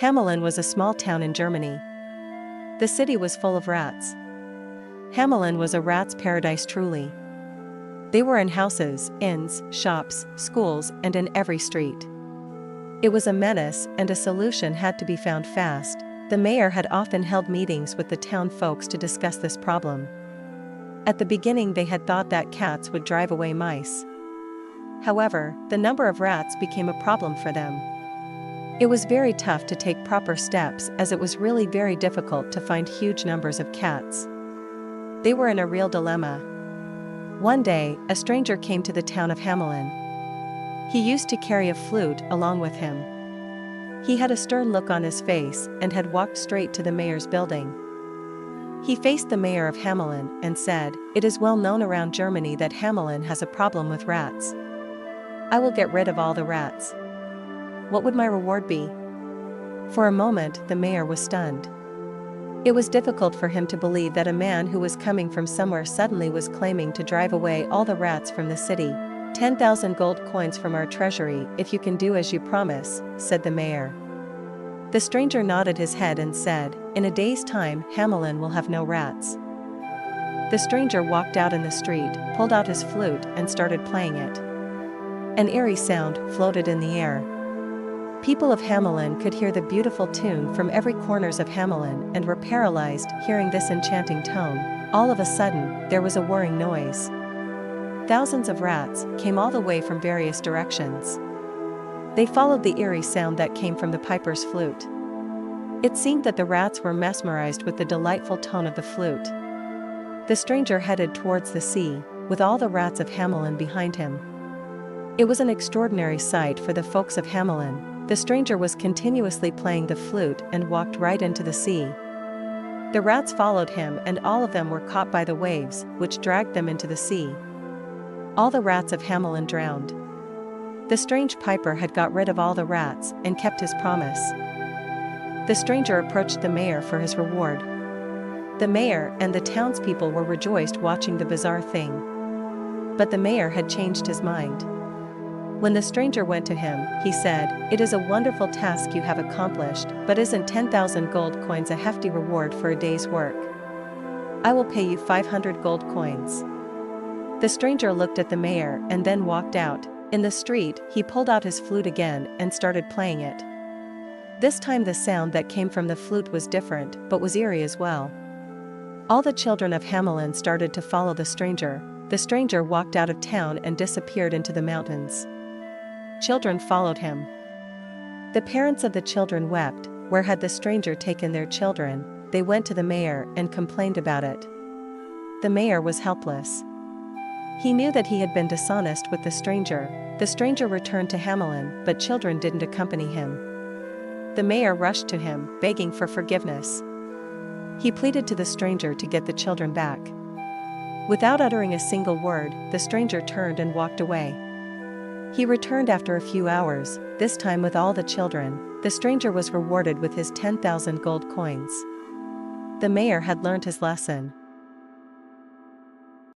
Hamelin was a small town in Germany. The city was full of rats. Hamelin was a rat's paradise truly. They were in houses, inns, shops, schools, and in every street. It was a menace, and a solution had to be found fast. The mayor had often held meetings with the town folks to discuss this problem. At the beginning they had thought that cats would drive away mice. However, the number of rats became a problem for them. It was very tough to take proper steps as it was really very difficult to find huge numbers of cats. They were in a real dilemma. One day, a stranger came to the town of Hamelin. He used to carry a flute along with him. He had a stern look on his face and had walked straight to the mayor's building. He faced the mayor of Hamelin and said, "It is well known around Germany that Hamelin has a problem with rats. I will get rid of all the rats. What would my reward be?" For a moment, the mayor was stunned. It was difficult for him to believe that a man who was coming from somewhere suddenly was claiming to drive away all the rats from the city. 10,000 gold coins from our treasury if you can do as you promise, said the mayor. The stranger nodded his head and said, "In a day's time, Hamelin will have no rats." The stranger walked out in the street, pulled out his flute and started playing it. An eerie sound floated in the air. People of Hamelin could hear the beautiful tune from every corners of Hamelin and were paralyzed hearing this enchanting tone. All of a sudden, there was a whirring noise. Thousands of rats came all the way from various directions. They followed the eerie sound that came from the piper's flute. It seemed that the rats were mesmerized with the delightful tone of the flute. The stranger headed towards the sea, with all the rats of Hamelin behind him. It was an extraordinary sight for the folks of Hamelin. The stranger was continuously playing the flute and walked right into the sea. The rats followed him and all of them were caught by the waves, which dragged them into the sea. All the rats of Hamelin drowned. The strange piper had got rid of all the rats and kept his promise. The stranger approached the mayor for his reward. The mayor and the townspeople were rejoiced watching the bizarre thing. But the mayor had changed his mind. When the stranger went to him, he said, "It is a wonderful task you have accomplished, but isn't 10,000 gold coins a hefty reward for a day's work? I will pay you 500 gold coins." The stranger looked at the mayor and then walked out. In the street, he pulled out his flute again and started playing it. This time the sound that came from the flute was different, but was eerie as well. All the children of Hamelin started to follow the stranger. The stranger walked out of town and disappeared into the mountains. Children followed him. The parents of the children wept. Where had the stranger taken their children? They went to the mayor and complained about it. The mayor was helpless. He knew that he had been dishonest with the stranger. The stranger returned to Hamelin, but children didn't accompany him. The mayor rushed to him, begging for forgiveness. He pleaded to the stranger to get the children back. Without uttering a single word, the stranger turned and walked away. He returned after a few hours, this time with all the children. The stranger was rewarded with his 10,000 gold coins. The mayor had learned his lesson.